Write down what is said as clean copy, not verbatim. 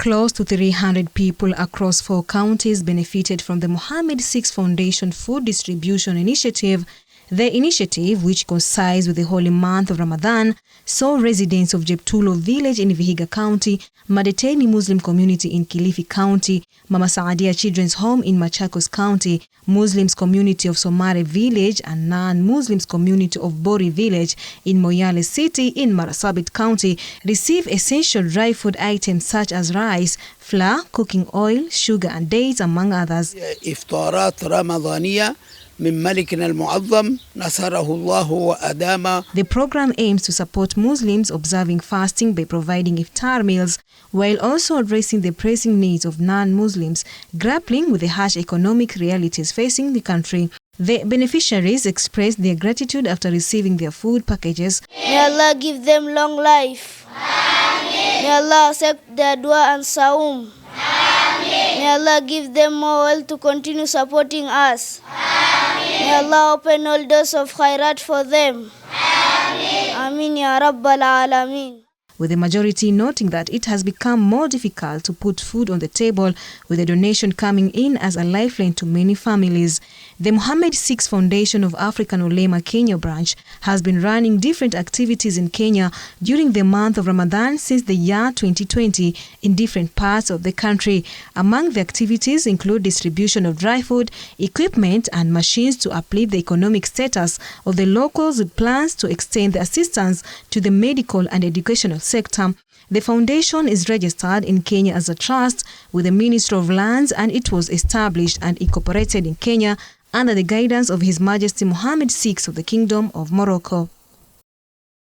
Close to 300 people across 4 counties benefited from the Mohammed VI Foundation Food Distribution Initiative. The initiative, which coincides with the holy month of Ramadan, saw residents of Jeptullo Village in Vihiga County, Madeteni Muslim Community in Kilifi County, Mama Saadia Children's Home in Machakos County, Muslims Community of Somarre Village and non-Muslims Community of Bori Village in Moyale City in Marsabit County receive essential dry food items such as rice, flour, cooking oil, sugar and dates, among others. iftarat Ramadhaniya من ملكنا المعظم نصره الله وأدام. The program aims to support Muslims observing fasting by providing iftar meals while also addressing the pressing needs of non-Muslims, grappling with the harsh economic realities facing the country. The beneficiaries expressed their gratitude after receiving their food packages. May Allah give them long life. Ameen. May Allah accept their dua and saum. Ameen. May Allah give them more wealth to continue supporting us. May Allah open all doors of khairat for them. Ameen. Ameen ya Rabbal Alameen. With the majority noting that it has become more difficult to put food on the table, with the donation coming in as a lifeline to many families. The Mohammed VI Foundation of African Oulema Kenya branch has been running different activities in Kenya during the month of Ramadan since the year 2020 in different parts of the country. Among the activities include distribution of dry food, equipment and machines to uplift the economic status of the locals, with plans to extend the assistance to the medical and educational sector. The foundation is registered in Kenya as a trust with the Ministry of Lands, and it was established and incorporated in Kenya under the guidance of His Majesty Mohamed VI of the Kingdom of Morocco.